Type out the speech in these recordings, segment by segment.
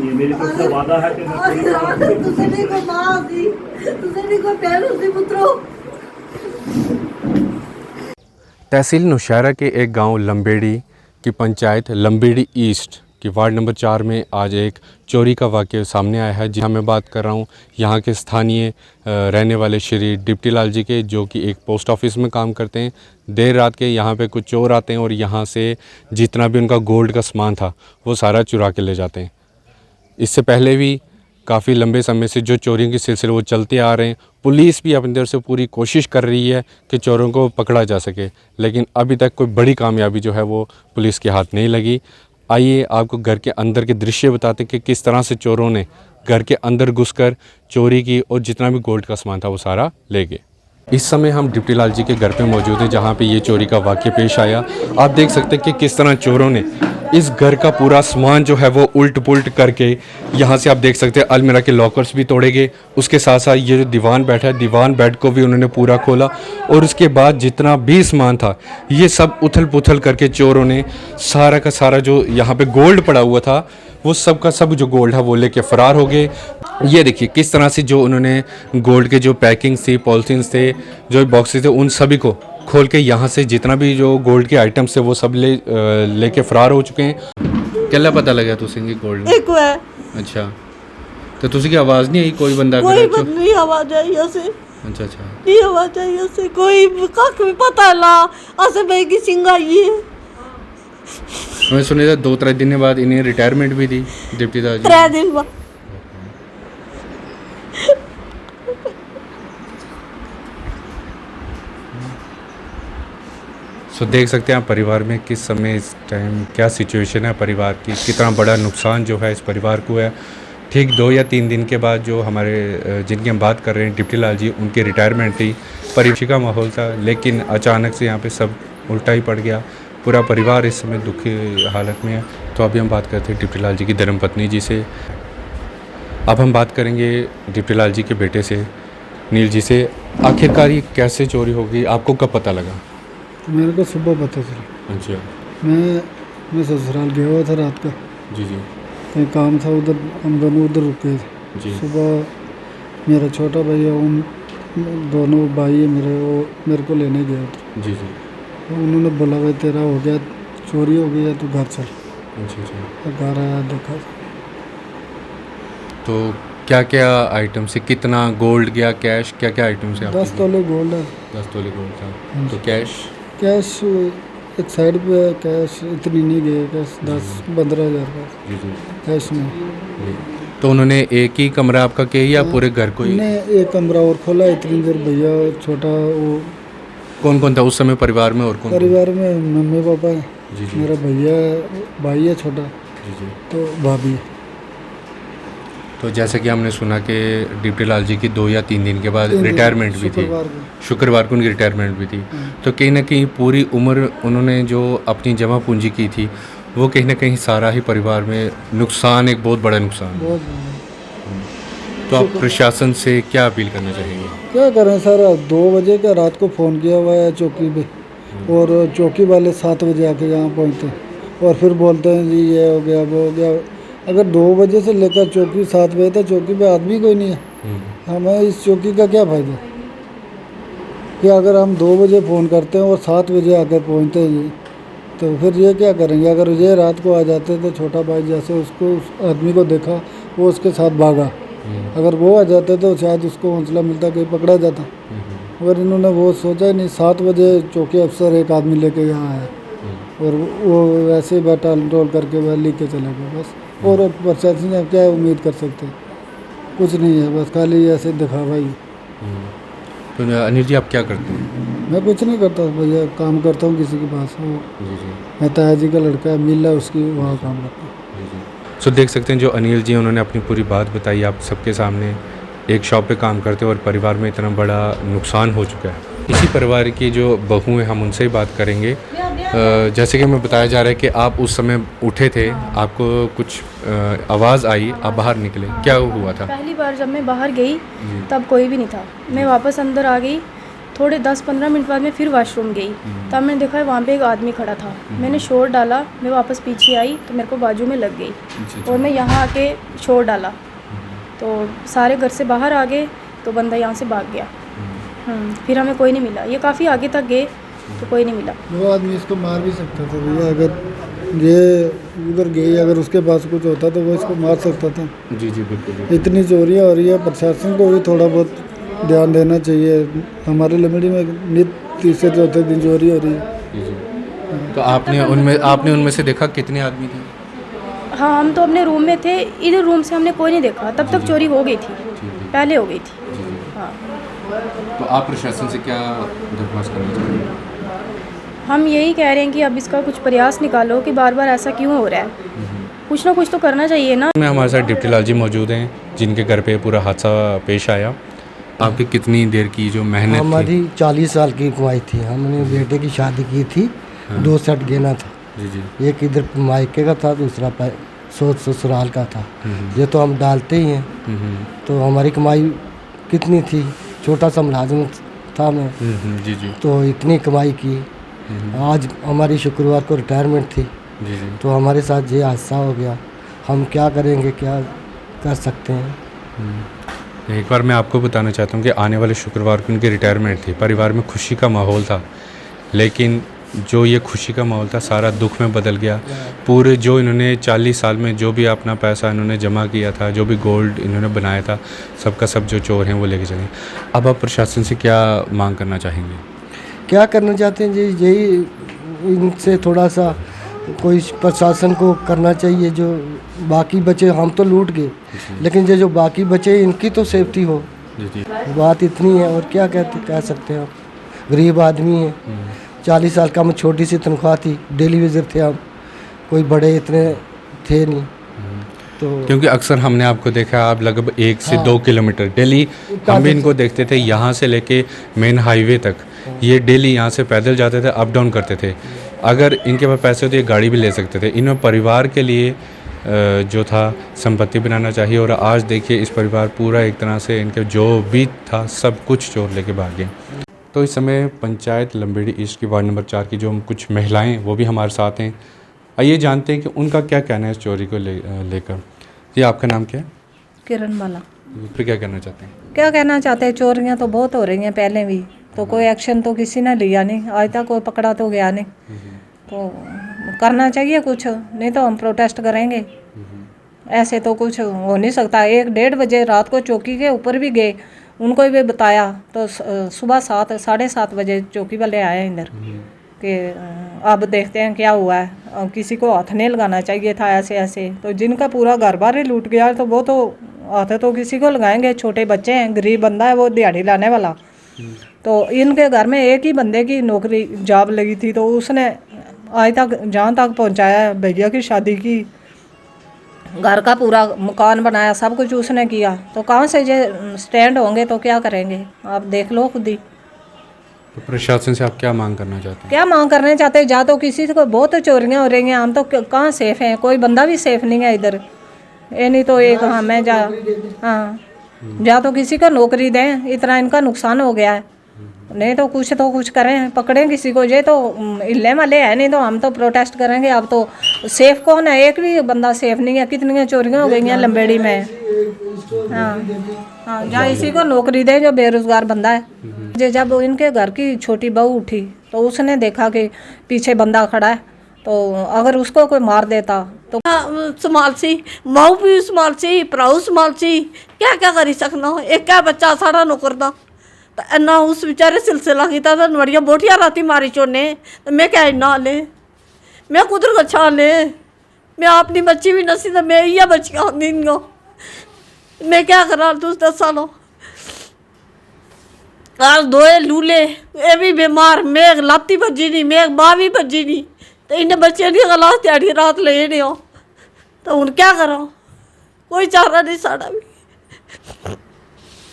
नहीं है, मेरी तरफ से वादा है कि मैं पूरी तरह तुझे नहीं कोई माँ दी, तुझे नहीं कोई बहन दी पुत्रो। तहसील नौशहरा के एक गांव लंबेड़ी की पंचायत लंबेड़ी ईस्ट की वार्ड नंबर 4 में आज एक चोरी का वाक़या सामने आया है। जहां मैं बात कर रहा हूं यहां के स्थानीय रहने वाले श्री डिप्टी लाल जी के, जो कि एक पोस्ट ऑफिस में काम करते हैं। देर रात के यहां पे कुछ चोर आते हैं और यहां से जितना भी उनका गोल्ड का सामान था वो सारा चुरा के ले जाते हैं। इससे पहले भी काफ़ी लंबे समय से जो चोरियों के सिलसिले वो चलते आ रहे हैं। पुलिस भी अपनी तरफ से पूरी कोशिश कर रही है कि चोरों को पकड़ा जा सके, लेकिन अभी तक कोई बड़ी कामयाबी जो है वो पुलिस के हाथ नहीं लगी। आइए आपको घर के अंदर के दृश्य बताते हैं कि किस तरह से चोरों ने घर के अंदर घुसकर चोरी की और जितना भी गोल्ड का सामान था वो सारा ले गए। इस समय हम डिप्टी लाल जी के घर पे मौजूद हैं, जहाँ पे ये चोरी का वाक़या पेश आया। आप देख सकते हैं कि किस तरह चोरों ने इस घर का पूरा सामान जो है वो उल्ट पुल्ट करके, यहाँ से आप देख सकते हैं अलमीरा के लॉकर्स भी तोड़े गए। उसके साथ साथ ये जो दीवान बैठा है, दीवान बेड को भी उन्होंने पूरा खोला और उसके बाद जितना भी सामान था ये सब उथल पुथल करके चोरों ने सारा का सारा जो यहाँ पे गोल्ड पड़ा हुआ था वो सब का सब जो गोल्ड है वो लेके फ़रार हो गए। ये देखिए किस तरह से जो उन्होंने गोल्ड के जो पैकिंग्स थी, पॉलिथीन्स थे, जो बॉक्सेस थे, उन सभी को खोल के यहाँ से जितना भी जो गोल्ड के आइटम्स थे वो सब लेके फरार हो चुके हैं। क्या पता लगा तुझे गोल्ड एक है। अच्छा, तो तुझे की आवाज़ नहीं आई? कोई बंदा कोई नहीं आवाज आई ऐसे। अच्छा अच्छा, नहीं आवाज आई ऐसे, कोई काक भी पता ला ऐसे बैगी सिंगाई है। मैं सुने था 2-3 दिन बाद इन्हें रिटायरमेंट भी दी डिप्टी दादा जी। 3 दिन बाद सो देख सकते हैं आप परिवार में किस समय इस टाइम क्या सिचुएशन है परिवार की, कितना बड़ा नुकसान जो है इस परिवार को है। ठीक 2 या 3 दिन के बाद जो हमारे जिनकी हम बात कर रहे हैं डिप्टी लाल जी, उनकी रिटायरमेंट थी। परीक्षा का माहौल था, लेकिन अचानक से यहाँ पे सब उल्टा ही पड़ गया। पूरा परिवार इस समय दुखी हालत में है। तो अभी हम बात करते हैं डिप्टी लाल जी की धर्मपत्नी जी से। अब हम बात करेंगे डिप्टी लाल जी के बेटे से, नील जी से। आखिरकार ये कैसे चोरी होगी, आपको कब पता लगा? मेरे को सुबह पता चला। अच्छा, मैं ससुराल गया हुआ था रात का, जी जी कहीं काम था, उधर हम दोनों उधर रुके थे। जी। सुबह मेरा छोटा भाई है, उन दोनों भाई है मेरे, वो मेरे को लेने गए उधर। जी जी। तो उन्होंने बोला भाई तेरा हो गया, चोरी हो गई है, तू घर चल। अच्छा अच्छा। तो घर आया, देखा तो क्या क्या आइटम से, कितना गोल्ड गया, कैश, क्या क्या आइटम से? 10 तोले गोल्ड है। 10 तोले गोल्ड था। तो कैश एक साइड पे है, कैश इतनी नहीं गई, कैश 10-15 हज़ार का जी जी कैश में। जी। तो उन्होंने एक ही कमरा आपका किया या पूरे घर को ही? ने एक कमरा और खोला। इतनी देर भैया छोटा, वो कौन कौन था उस समय परिवार में? और कौन? परिवार में मम्मी पापा है, जी जी मेरा भैया भाई है छोटा, जी जी। तो भाभी। तो जैसे कि हमने सुना कि डिप्टी लाल जी की 2 या 3 दिन के बाद 3 दिन, रिटायरमेंट भी थी। शुक्रवार को उनकी रिटायरमेंट भी थी। तो कहीं ना कहीं पूरी उम्र उन्होंने जो अपनी जमा पूंजी की थी वो कहीं ना कहीं सारा ही परिवार में नुकसान, एक बहुत बड़ा नुकसान। बहुत तो आप प्रशासन से क्या अपील करना चाहेंगे? क्या करें सर, 2 बजे का रात को फ़ोन किया हुआ है चौकी पे, और चौकी वाले 7 बजे आके यहाँ पहुँचते और फिर बोलते हैं जी ये हो गया वो हो गया। अगर 2 बजे से लेकर चौकी 7 बजे तक चौकी पे आदमी कोई नहीं है, हमें इस चौकी का क्या फ़ायदा कि अगर हम 2 बजे फ़ोन करते हैं और 7 बजे आकर पहुँचते हैं, तो फिर ये क्या करेंगे? अगर ये रात को आ जाते तो छोटा भाई जैसे उसको उस आदमी को देखा वो उसके साथ भागा, अगर वो आ जाते तो शायद उसको हौसला मिलता, कहीं पकड़ा जाता। अगर इन्होंने वो सोचा ही नहीं, 7 बजे चौकी अफसर एक आदमी लेके यहाँ आया और वो वैसे ही बैठा टोल करके वह लेके चला गया बस। और प्रशासन से क्या उम्मीद कर सकते हैं? कुछ नहीं है, बस खाली ऐसे दिखावा ही। तो अनिल जी आप क्या करते हैं? मैं कुछ नहीं करता भैया, काम करता हूँ किसी के पास। वो जी जी मैं ताया जी का लड़का है, मिला उसकी, वहाँ काम करता हूँ। जी जी। सो देख सकते हैं जो अनिल जी उन्होंने अपनी पूरी बात बताई आप सबके सामने। एक शॉप पे काम करते हैं और परिवार में इतना बड़ा नुकसान हो चुका है। इसी परिवार की जो बहू हैं हम उनसे ही बात करेंगे। जैसे कि हमें बताया जा रहा है कि आप उस समय उठे थे, आपको कुछ आवाज़ आई, आप बाहर निकले, क्या हुआ था? पहली बार जब मैं बाहर गई तब कोई भी नहीं था। मैं वापस अंदर आ गई, थोड़े 10-15 मिनट बाद मैं फिर वॉशरूम गई, तब मैंने देखा वहाँ पे एक आदमी खड़ा था। मैंने शोर डाला, मैं वापस पीछे आई तो मेरे को बाजू में लग गई और मैं यहाँ आके शोर डाला तो सारे घर से बाहर आ गए तो बंदा यहाँ से भाग गया। फिर हमें कोई नहीं मिला, ये काफ़ी आगे तक गए तो कोई नहीं मिला। वो आदमी इसको मार भी सकता था भैया, अगर ये उधर गई, अगर उसके पास कुछ होता तो वो इसको मार सकता था। जी जी बिल्कुल। इतनी चोरियाँ हो रही है, प्रशासन को भी थोड़ा बहुत ध्यान देना चाहिए। हमारे लंबेड़ी में नित्य तीसरे चौथे दिन चोरी हो रही है। तो आपने उनमें से देखा कितने आदमी थे? हाँ, हम तो अपने रूम में थे, इधर रूम से हमने कोई नहीं देखा, तब तक चोरी हो गई थी, पहले हो गई थी। हाँ, तो आप प्रशासन से क्या दरख्वास्त करना चाहते हैं? हम यही कह रहे हैं कि अब इसका कुछ प्रयास निकालो कि बार बार ऐसा क्यों हो रहा है, कुछ ना कुछ तो करना चाहिए ना। में हमारे साथ डिप्टी लाल जी मौजूद हैं जिनके घर पे पूरा हादसा पेश आया। आपकी कितनी देर की जो मेहनत थी? हमारी 40 साल की कमाई थी। हमने बेटे की शादी की थी, 2 सेट गेना था। जी जी। एक इधर मायके का था, दूसरा ससुराल का था। ये तो हम डालते ही हैं। तो हमारी कमाई कितनी थी, छोटा सा मुलाजिम था मैं। जी जी। तो इतनी कमाई की। आज हमारी शुक्रवार को रिटायरमेंट थी। जी जी। तो हमारे साथ ये हादसा हो गया। हम क्या करेंगे, क्या कर सकते हैं। एक बार मैं आपको बताना चाहता हूँ कि आने वाले शुक्रवार को उनकी रिटायरमेंट थी, परिवार में खुशी का माहौल था, लेकिन जो ये खुशी का माहौल था सारा दुख में बदल गया। पूरे जो इन्होंने 40 साल में जो भी अपना पैसा इन्होंने जमा किया था, जो भी गोल्ड इन्होंने बनाया था, सबका सब जो चोर हैं वो लेके चले। अब आप प्रशासन से क्या मांग करना चाहेंगे? क्या करना चाहते हैं जी, यही इनसे थोड़ा सा कोई प्रशासन को करना चाहिए। जो बाकी बचे, हम तो लूट गए, लेकिन जो बाकी बचे इनकी तो सेफ्टी हो। जी। बात इतनी है, और क्या कह सकते हैं। गरीब आदमी है, 40 साल का हम, छोटी सी तनख्वाह थी, डेली वेजर थे हम, कोई बड़े इतने थे नहीं। तो क्योंकि अक्सर हमने आपको देखा, आप लगभग 1 से 2 किलोमीटर डेली हम भी इनको देखते थे, यहाँ से लेके मेन हाईवे तक ये डेली यहाँ से पैदल जाते थे, अप डाउन करते थे। अगर इनके पास पैसे होते ये गाड़ी भी ले सकते थे। इन्होंने परिवार के लिए जो था संपत्ति बनाना चाहिए, और आज देखिए इस परिवार पूरा एक तरह से इनके जो भी था सब कुछ चोर लेके भाग गए। तो इस समय पंचायत लंबेड़ी ईस्ट की वार्ड नंबर 4 की जो कुछ महिलाएं वो भी हमारे साथ हैं। आइए जानते हैं कि उनका क्या कहना है इस चोरी को लेकर। जी, आपका नाम क्या है? किरण माला। फिर क्या कहना चाहते हैं? क्या कहना चाहते हैं, चोरियां तो बहुत हो रही हैं पहले भी, तो कोई एक्शन तो किसी ने लिया नहीं, आज तक कोई पकड़ा तो गया नहीं। तो करना चाहिए कुछ, नहीं तो हम प्रोटेस्ट करेंगे। ऐसे तो कुछ हो नहीं सकता। 1-1:30 बजे रात को चौकी के ऊपर भी गए, उनको भी बताया तो सुबह 7 साढ़े 7 बजे चौकी वाले आए इधर कि अब देखते हैं क्या हुआ है, अब किसी को हाथ नहीं लगाना चाहिए था ऐसे ऐसे। तो जिनका पूरा घर बार ही लूट गया तो वो तो हाथ तो किसी को लगाएंगे, छोटे बच्चे हैं, गरीब बंदा है वो, दिहाड़ी लाने वाला। तो इनके घर में एक ही बंदे की नौकरी जॉब लगी थी, तो उसने आज तक जहाँ तक पहुँचाया, भैया की शादी की, घर का पूरा मकान बनाया, सब कुछ उसने किया। तो कहाँ से ये स्टैंड होंगे, तो क्या करेंगे आप देख लो खुद ही। तो प्रशासन से आप क्या मांग करना चाहते हैं? क्या मांग करना चाहते हैं? जा तो किसी को बहुत चोरियां हो रही हैं, हम तो कहाँ सेफ हैं, कोई बंदा भी सेफ नहीं है इधर। ये नहीं तो एक हमें जा तो किसी को नौकरी दें, इतना इनका नुकसान हो गया है। नहीं तो कुछ करें, पकड़ें किसी को। ये तो इल्ले मले है, नहीं तो हम तो प्रोटेस्ट करेंगे। अब तो सेफ कौन है, एक भी बंदा सेफ नहीं है। कितनी चोरियां हो गई हैं लंबेड़ी में। हाँ, या इसी को नौकरी दें जो बेरोजगार बंदा है। जब इनके घर की छोटी बहू उठी तो उसने देखा कि पीछे बंदा खड़ा है, तो अगर उसको कोई मार देता तो संभालसी, माऊ भी संभालसी, भराऊ संभालसी, क्या क्या करी सकना। एक क्या बच्चा साढ़ा नौकर दा, तो इन्ना उस बेचारे सिलसिला किया तो नड़िया बोटियां राती मारी चोने, तो मैं क्या इन्ना ले, मैं कुदर को छा ले, मैं अपनी बच्ची भी नसी तो मैं इया बच्चियां दिन गो, मैं क्या करा। तुस दसा लो आज 2 लूले, ये भी बीमार, मैं लाती भजी नहीं, मैं माँ भी भजी नहीं, तो इन्हें बच्चे नहीं गला त्याड़ी रात ले नहीं हो, तो हूँ क्या करो, कोई चारा नहीं साड़ा भी।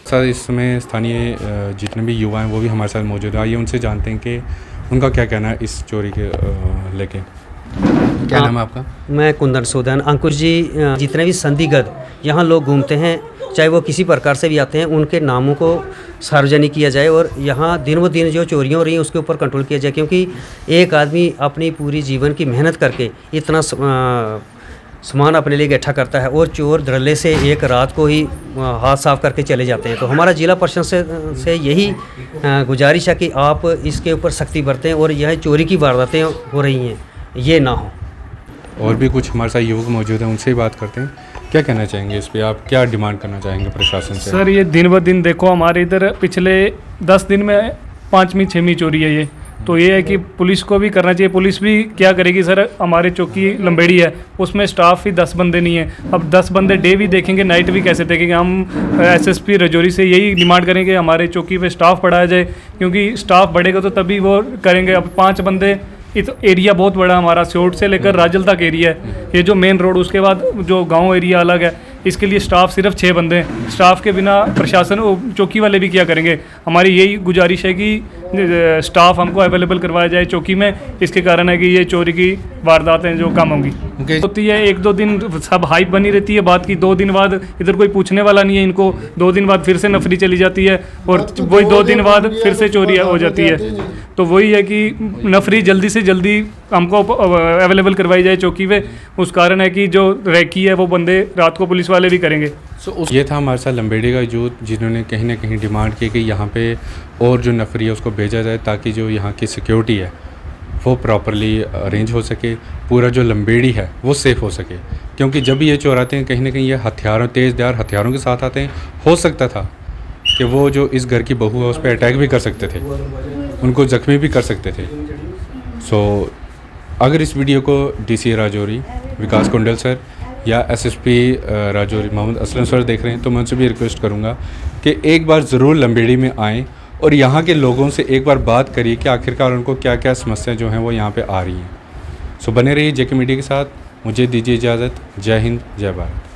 सर, इस समय स्थानीय जितने भी युवा हैं वो भी हमारे साथ मौजूद हैं। आइए उनसे जानते हैं कि उनका क्या कहना है इस चोरी के लेके। क्या नाम है आपका? मैं कुंदन सोदन। अंकुश जी, जितने भी संदिग्ध यहाँ लोग घूमते हैं चाहे वो किसी प्रकार से भी आते हैं, उनके नामों को सार्वजनिक किया जाए और यहाँ दिन ब दिन जो चोरियाँ हो रही हैं उसके ऊपर कंट्रोल किया जाए, क्योंकि एक आदमी अपनी पूरी जीवन की मेहनत करके इतना सामान अपने लिए इकट्ठा करता है और चोर धड़ल्ले से एक रात को ही हाथ साफ करके चले जाते हैं। तो हमारा जिला प्रशासन से यही गुजारिश है कि आप इसके ऊपर सख्ती बरतें और यह चोरी की वारदातें हो रही हैं ये ना हो। और भी कुछ हमारे साथ युवक मौजूद हैं, उनसे ही बात करते हैं। क्या कहना चाहेंगे इस पे, आप क्या डिमांड करना चाहेंगे प्रशासन से? सर ये दिन ब दिन देखो हमारे इधर पिछले 10 दिन में 5वीं 6वीं चोरी है ये, तो ये है कि पुलिस को भी करना चाहिए। पुलिस भी क्या करेगी सर, हमारे चौकी लंबेड़ी है उसमें स्टाफ ही 10 बंदे नहीं है। अब 10 बंदे डे भी देखेंगे नाइट भी कैसे देखेंगे। हम एसएसपी राजौरी से यही डिमांड करेंगे हमारे चौकी पे स्टाफ बढ़ाया जाए, क्योंकि स्टाफ बढ़ेगा तो तभी वो करेंगे। अब 5 बंदे, इस एरिया बहुत बड़ा हमारा, स्योट से लेकर राजल तक एरिया है, ये जो मेन रोड, उसके बाद जो गांव एरिया अलग है। इसके लिए स्टाफ सिर्फ 6 बंदे हैं। स्टाफ के बिना प्रशासन चौकी वाले भी क्या करेंगे। हमारी यही गुजारिश है कि स्टाफ हमको अवेलेबल करवाया जाए चौकी में। इसके कारण है कि ये चोरी की वारदातें जो कम होंगी होती है। 1-2 दिन सब हाइप बनी रहती है बात की, 2 दिन बाद इधर कोई पूछने वाला नहीं है इनको, 2 दिन बाद फिर से नफरी चली जाती है और वही 2 दिन बाद फिर से चोरी हो जाती है। तो वही है कि नफरी जल्दी से जल्दी हमको अवेलेबल करवाई जाए चौकी पे। उस कारण है कि जो रैकी है वो बंदे रात को पुलिस वाले भी करेंगे। ये था हमारे साथ लंबेड़ी का यूथ, जिन्होंने कहीं ना कहीं डिमांड की कि यहाँ पे और जो नफरी है उसको भेजा जाए, ताकि जो यहाँ की सिक्योरिटी है वो प्रॉपरली अरेंज हो सके, पूरा जो लंबेड़ी है वो सेफ़ हो सके। क्योंकि जब भी ये चोर आते हैं कहीं ना कहीं ये हथियारों, तेज़धार हथियारों के साथ आते हैं। हो सकता था कि वो जो इस घर की बहू है उस पर अटैक भी कर सकते थे, उनको ज़ख्मी भी कर सकते थे। सो अगर इस वीडियो को डीसी राजौरी विकास कुंडल सर या एसएसपी राजौरी मोहम्मद असलम सर देख रहे हैं, तो मैं उनसे भी रिक्वेस्ट करूंगा कि एक बार ज़रूर लंबेड़ी में आएँ और यहाँ के लोगों से एक बार बात करिए कि आखिरकार उनको क्या क्या समस्या जो हैं वो यहाँ पे आ रही हैं। सो बने रहिए जेके मीडिया के साथ। मुझे दीजिए इजाज़त। जय हिंद, जय भारत।